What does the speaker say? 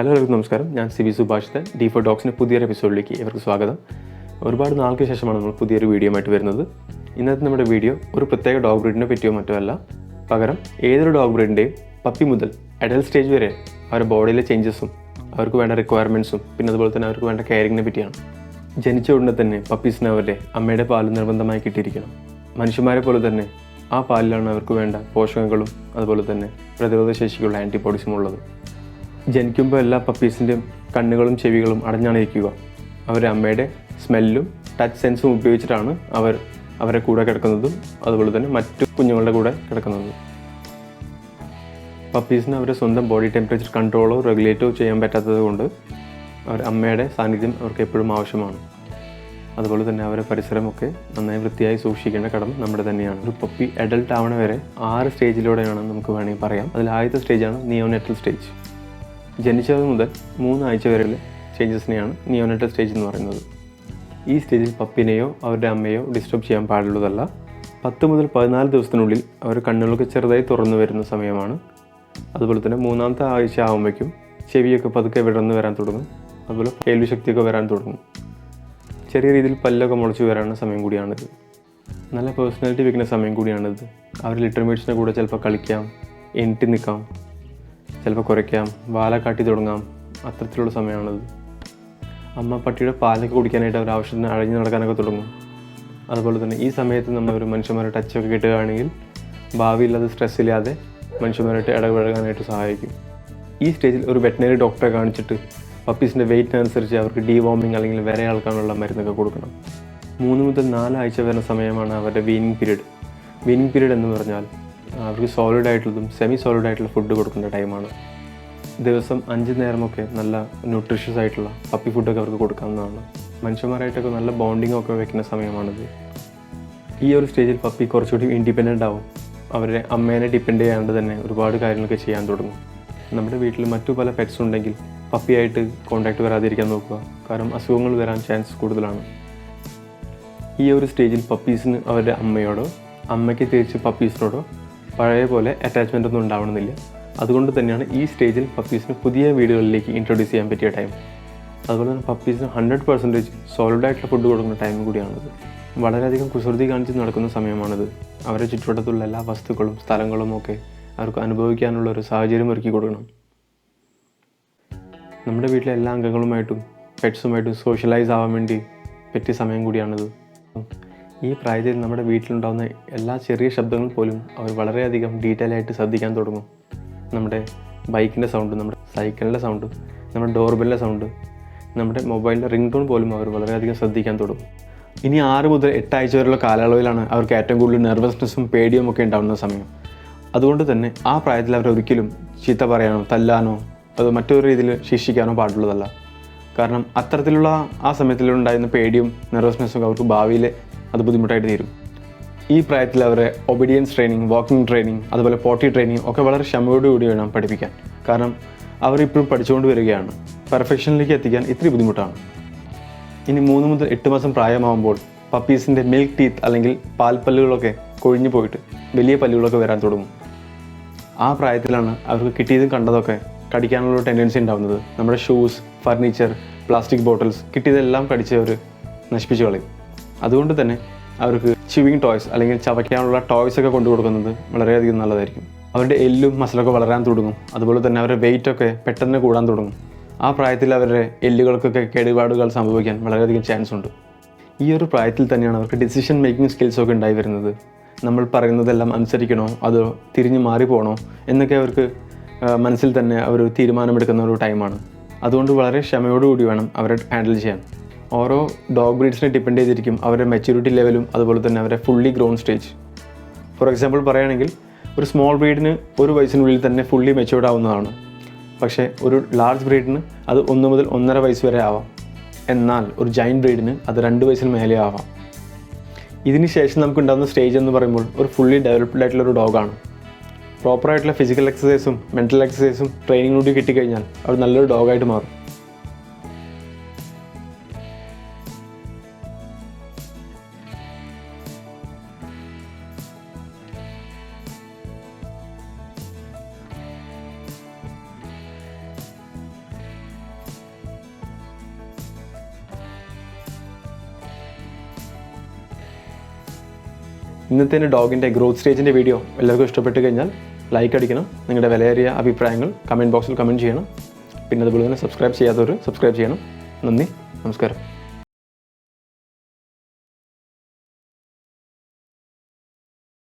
Hello എല്ലാവർക്കും നമസ്കാരം. ഞാൻ സിബി സുഭാഷിതൻ. ഡി ഫോർ ഡോഗ്സിൻ്റെ പുതിയൊരു എപ്പിസോഡിലേക്ക് ഇവർക്ക് സ്വാഗതം. ഒരുപാട് നാൾക്ക് ശേഷമാണ് നമ്മൾ പുതിയൊരു വീഡിയോ ആയിട്ട് വരുന്നത്. ഇന്നത്തെ നമ്മുടെ വീഡിയോ ഒരു പ്രത്യേക ഡോഗ് ബ്രീഡിനെ പറ്റിയോ മറ്റോ അല്ല, പകരം ഏതൊരു ഡോഗ് ബ്രീഡിൻ്റെയും പപ്പി മുതൽ അഡൽട്ട് സ്റ്റേജ് വരെ അവരുടെ ബോഡിയിലെ ചേഞ്ചസും അവർക്ക് വേണ്ട റിക്വയർമെൻറ്റ്സും പിന്നെ അതുപോലെ തന്നെ അവർക്ക് വേണ്ട കെയറിങ്ങിനെ പറ്റിയാണ്. ജനിച്ച ഉടനെ തന്നെ പപ്പീസിന് അവരുടെ അമ്മയുടെ പാല് നിർബന്ധമായി കിട്ടിയിരിക്കണം. മനുഷ്യന്മാരെ പോലെ തന്നെ ആ പാലിലാണ് അവർക്ക് വേണ്ട പോഷകങ്ങളും അതുപോലെ തന്നെ പ്രതിരോധ ശേഷിക്കുള്ള ആൻറ്റിബോഡീസും ഉള്ളത്. ജനിക്കുമ്പോൾ എല്ലാ പപ്പീസിൻ്റെയും കണ്ണുകളും ചെവികളും അടഞ്ഞാണ് ഇരിക്കുക. അവരുടെ അമ്മയുടെ സ്മെല്ലും ടച്ച് സെൻസും ഉപയോഗിച്ചിട്ടാണ് അവരെ കൂടെ കിടക്കുന്നതും അതുപോലെ തന്നെ മറ്റു കുഞ്ഞുങ്ങളുടെ കൂടെ കിടക്കുന്നതും. പപ്പീസിന് അവരുടെ സ്വന്തം ബോഡി ടെമ്പറേച്ചർ കൺട്രോളോ റെഗുലേറ്റോ ചെയ്യാൻ പറ്റാത്തത് കൊണ്ട് അവർ അമ്മയുടെ സാന്നിധ്യം അവർക്ക് എപ്പോഴും ആവശ്യമാണ്. അതുപോലെ തന്നെ അവരുടെ പരിസരമൊക്കെ നന്നായി വൃത്തിയായി സൂക്ഷിക്കേണ്ട കടമ നമ്മുടെ തന്നെയാണ്. ഒരു പപ്പി അഡൽട്ട് ആവണ വരെ 6 സ്റ്റേജിലൂടെയാണ് നമുക്ക് വേണമെങ്കിൽ പറയാം. അതിൽ ആദ്യത്തെ സ്റ്റേജാണ് നിയോനെറ്റൽ സ്റ്റേജ്. ജനിച്ചത് മുതൽ 3 ആഴ്ച വരെയുള്ള ചേഞ്ചസിനെയാണ് നിയോനെറ്റൽ സ്റ്റേജ് എന്ന് പറയുന്നത്. ഈ സ്റ്റേജിൽ പപ്പിനെയോ അവരുടെ അമ്മയോ ഡിസ്റ്റർബ് ചെയ്യാൻ പാടുള്ളതല്ല. 10 മുതൽ 14 ദിവസത്തിനുള്ളിൽ അവർ കണ്ണുകളൊക്കെ ചെറുതായി തുറന്നു വരുന്ന സമയമാണ്. അതുപോലെ തന്നെ 3-ാമത്തെ ആഴ്ച ആകുമ്പോഴേക്കും ചെവിയൊക്കെ പതുക്കെ വിടർന്ന് വരാൻ തുടങ്ങും. അതുപോലെ കേൾവി ശക്തിയൊക്കെ വരാൻ തുടങ്ങും. ചെറിയ രീതിയിൽ പല്ലൊക്കെ മുളച്ച് വരാനുള്ള സമയം കൂടിയാണിത്. നല്ല പേഴ്സണാലിറ്റി വെക്കുന്ന സമയം കൂടിയാണിത്. അവർ ലിറ്റർ മേറ്റ്സിൻ്റെ കൂടെ ചിലപ്പോൾ കളിക്കാം, എണീറ്റ് നിൽക്കാം, ചിലപ്പോൾ കുരയ്ക്കാം, വാല കാട്ടി തുടങ്ങാം. അത്തരത്തിലുള്ള സമയമാണിത്. അമ്മ പട്ടിയുടെ പാലൊക്കെ കുടിക്കാനായിട്ട് അവർ ആവശ്യത്തിന് അഴഞ്ഞു നടക്കാനൊക്കെ തുടങ്ങും. അതുപോലെ തന്നെ ഈ സമയത്ത് നമ്മൾ ഒരു മനുഷ്യന്മാരുടെ ടച്ചൊക്കെ കിട്ടുകയാണെങ്കിൽ ഭാവിയിൽ അത് സ്ട്രെസ്സില്ലാതെ മനുഷ്യന്മാരായിട്ട് ഇടപഴകാനായിട്ട് സഹായിക്കും. ഈ സ്റ്റേജിൽ ഒരു വെറ്റിനറി ഡോക്ടറെ കാണിച്ചിട്ട് പപ്പീസിൻ്റെ വെയിറ്റിനനുസരിച്ച് അവർക്ക് ഡീവോമിങ് അല്ലെങ്കിൽ വിരയാൾക്കാനുള്ള മരുന്നൊക്കെ കൊടുക്കണം. 3 മുതൽ 4 ആഴ്ച വരുന്ന സമയമാണ് അവരുടെ വീനിങ് പീരീഡ്. വീനിങ് പീരീഡ് എന്ന് പറഞ്ഞാൽ അവർക്ക് സോളിഡ് ആയിട്ടുള്ളതും സെമി സോളിഡ് ആയിട്ടുള്ള ഫുഡ് കൊടുക്കേണ്ട ടൈമാണ്. ദിവസം 5 നേരമൊക്കെ നല്ല ന്യൂട്രീഷ്യസ് ആയിട്ടുള്ള പപ്പി ഫുഡൊക്കെ അവർക്ക് കൊടുക്കാവുന്നതാണ്. മനുഷ്യന്മാരായിട്ടൊക്കെ നല്ല ബോണ്ടിങ്ങൊക്കെ വെക്കുന്ന സമയമാണിത്. ഈ ഒരു സ്റ്റേജിൽ പപ്പി കുറച്ചുകൂടി ഇൻഡിപെൻഡൻ്റ് ആവും. അവരുടെ അമ്മേനെ ഡിപ്പെൻഡ് ചെയ്യാണ്ട് തന്നെ ഒരുപാട് കാര്യങ്ങളൊക്കെ ചെയ്യാൻ തുടങ്ങും. നമ്മുടെ വീട്ടിൽ മറ്റു പല പെറ്റ്സ് ഉണ്ടെങ്കിൽ പപ്പിയായിട്ട് കോൺടാക്റ്റ് വരാതിരിക്കാൻ നോക്കുക. കാരണം അസുഖങ്ങൾ വരാൻ ചാൻസ് കൂടുതലാണ്. ഈ ഒരു സ്റ്റേജിൽ പപ്പീസിന് അവരുടെ അമ്മയോടോ അമ്മയ്ക്ക് തിരിച്ച് പപ്പീസിനോടോ പഴയ പോലെ അറ്റാച്ച്മെൻ്റ് ഒന്നും ഉണ്ടാവണമെന്നില്ല. അതുകൊണ്ട് തന്നെയാണ് ഈ സ്റ്റേജിൽ പപ്പീസിന് പുതിയ വീടുകളിലേക്ക് ഇൻട്രൊഡ്യൂസ് ചെയ്യാൻ പറ്റിയ ടൈം. അതുപോലെ തന്നെ പപ്പീസിന് 100% സോളിഡായിട്ടുള്ള ഫുഡ് കൊടുക്കുന്ന ടൈം കൂടിയാണിത്. വളരെയധികം കുസൃതി കാണിച്ച് നടക്കുന്ന സമയമാണിത്. അവരുടെ ചുറ്റുവട്ടത്തുള്ള എല്ലാ വസ്തുക്കളും സ്ഥലങ്ങളും ഒക്കെ അവർക്ക് അനുഭവിക്കാനുള്ള ഒരു സാഹചര്യം ഒരുക്കി കൊടുക്കണം. നമ്മുടെ വീട്ടിലെ എല്ലാ അംഗങ്ങളുമായിട്ടും പെറ്റ്സുമായിട്ടും സോഷ്യലൈസ് ആവാൻ വേണ്ടി പറ്റിയ സമയം കൂടിയാണിത്. ഈ പ്രായത്തിൽ നമ്മുടെ വീട്ടിലുണ്ടാകുന്ന എല്ലാ ചെറിയ ശബ്ദങ്ങൾ പോലും അവർ വളരെയധികം ഡീറ്റെയിൽ ആയിട്ട് ശ്രദ്ധിക്കാൻ തുടങ്ങും. നമ്മുടെ ബൈക്കിൻ്റെ സൗണ്ട്, നമ്മുടെ സൈക്കിളിൻ്റെ സൗണ്ട്, നമ്മുടെ ഡോർബെല്ലിൻ്റെ സൗണ്ട്, നമ്മുടെ മൊബൈലിൻ്റെ റിംഗ് ടോൺ പോലും അവർ വളരെയധികം ശ്രദ്ധിക്കാൻ തുടങ്ങും. ഇനി 6 മുതൽ 8 ആഴ്ച വരെയുള്ള കാലയളവിലാണ് അവർക്ക് ഏറ്റവും കൂടുതൽ നെർവസ്നെസ്സും പേടിയും ഒക്കെ ഉണ്ടാകുന്ന സമയം. അതുകൊണ്ട് തന്നെ ആ പ്രായത്തിൽ അവർ ഒരിക്കലും ചീത്ത പറയാനോ തല്ലാനോ അത് മറ്റൊരു രീതിയിൽ ശിക്ഷിക്കാനോ പാടുള്ളതല്ല. കാരണം അത്തരത്തിലുള്ള ആ സമയത്തിലുണ്ടായിരുന്ന പേടിയും നെർവസ്നെസ്സും അവർക്ക് ഭാവിയിൽ അത് ബുദ്ധിമുട്ടായിട്ട് തീരും. ഈ പ്രായത്തിൽ അവരെ ഒബീഡിയൻസ് ട്രെയിനിങ്, വാക്കിംഗ് ട്രെയിനിങ്, അതുപോലെ പോട്ടി ട്രെയിനിങ് ഒക്കെ വളരെ ക്ഷമയോടുകൂടി വേണം പഠിപ്പിക്കാൻ. കാരണം അവരിപ്പോഴും പഠിച്ചുകൊണ്ട് വരികയാണ്. പെർഫെക്ഷനിലേക്ക് എത്തിക്കാൻ ഇത്തിരി ബുദ്ധിമുട്ടാണ്. ഇനി 3 മുതൽ 8 മാസം പ്രായമാകുമ്പോൾ പപ്പീസിൻ്റെ മിൽക്ക് ടീത്ത് അല്ലെങ്കിൽ പാൽപ്പല്ലുകളൊക്കെ കൊഴിഞ്ഞു പോയിട്ട് വലിയ പല്ലുകളൊക്കെ വരാൻ തുടങ്ങും. ആ പ്രായത്തിലാണ് അവർക്ക് കിട്ടിയതും കണ്ടതൊക്കെ കടിക്കാനുള്ള ടെൻഡൻസി ഉണ്ടാകുന്നത്. നമ്മുടെ ഷൂസ്, ഫർണിച്ചർ, പ്ലാസ്റ്റിക് ബോട്ടിൽസ് കിട്ടിയതെല്ലാം കടിച്ച് അവർ നശിപ്പിച്ച് കളയും. അതുകൊണ്ട് തന്നെ അവർക്ക് ചിവിങ് ടോയ്സ് അല്ലെങ്കിൽ ചവയ്ക്കാനുള്ള ടോയ്സ് ഒക്കെ കൊണ്ടു കൊടുക്കുന്നത് വളരെയധികം നല്ലതായിരിക്കും. അവരുടെ എല്ലും മസിലൊക്കെ വളരാൻ തുടങ്ങും. അതുപോലെ തന്നെ അവരുടെ വെയിറ്റൊക്കെ പെട്ടെന്ന് കൂടാൻ തുടങ്ങും. ആ പ്രായത്തിൽ അവരുടെ എല്ലുകൾക്കൊക്കെ കേടുപാടുകൾ സംഭവിക്കാൻ വളരെയധികം ചാൻസ് ഉണ്ട്. ഈ ഒരു പ്രായത്തിൽ തന്നെയാണ് അവർക്ക് ഡിസിഷൻ മേക്കിംഗ് സ്കിൽസൊക്കെ ഉണ്ടായി വരുന്നത്. നമ്മൾ പറയുന്നതെല്ലാം അനുസരിക്കണോ അതോ തിരിഞ്ഞ് മാറിപ്പോണോ എന്നൊക്കെ അവർക്ക് മനസ്സിൽ തന്നെ അവർ തീരുമാനമെടുക്കുന്ന ഒരു ടൈമാണ്. അതുകൊണ്ട് വളരെ ക്ഷമയോടുകൂടി വേണം അവരെ ഹാൻഡിൽ ചെയ്യാൻ. ഓരോ ഡോഗ് ബ്രീഡ്സിനെ ഡിപ്പെൻഡ് ചെയ്തിരിക്കും അവരുടെ മെച്യൂരിറ്റി ലെവലും അതുപോലെ തന്നെ അവരുടെ fully grown stage. For example പറയുകയാണെങ്കിൽ ഒരു സ്മോൾ ബ്രീഡിന് 1 വയസ്സിനുള്ളിൽ തന്നെ ഫുള്ളി മെച്യൂർഡ് ആവുന്നതാണ്. പക്ഷേ ഒരു ലാർജ് ബ്രീഡിന് അത് 1 മുതൽ 1.5 വയസ്സ് വരെ ആവാം. എന്നാൽ ഒരു ജൈൻറ്റ് ബ്രീഡിന് അത് 2 വയസ്സിന് മേലെ ആവാം. ഇതിന് ശേഷം നമുക്കുണ്ടാകുന്ന സ്റ്റേജ് എന്ന് പറയുമ്പോൾ ഒരു ഫുള്ളി ഡെവലപ്ഡ് ആയിട്ടുള്ളൊരു ഡോഗാണ്. പ്രോപ്പറായിട്ടുള്ള ഫിസിക്കൽ എക്സസൈസും മെൻ്റൽ എക്സസൈസും ട്രെയിനിങ്ങിലൂടെ കിട്ടിക്കഴിഞ്ഞാൽ അവർ നല്ലൊരു ഡോഗായിട്ട് മാറും. ഇന്നത്തെ ഡോഗിൻ്റെ ഗ്രോത്ത് സ്റ്റേജിൻ്റെ വീഡിയോ എല്ലാവർക്കും ഇഷ്ടപ്പെട്ട് കഴിഞ്ഞാൽ ലൈക്ക് അടിക്കണം. നിങ്ങളുടെ വിലയേറിയ അഭിപ്രായങ്ങൾ കമൻറ്റ് ബോക്സിൽ കമൻറ്റ് ചെയ്യണം. പിന്നെ അതുപോലെ തന്നെ സബ്സ്ക്രൈബ് ചെയ്യാത്തവർ സബ്സ്ക്രൈബ് ചെയ്യണം. നന്ദി, നമസ്കാരം.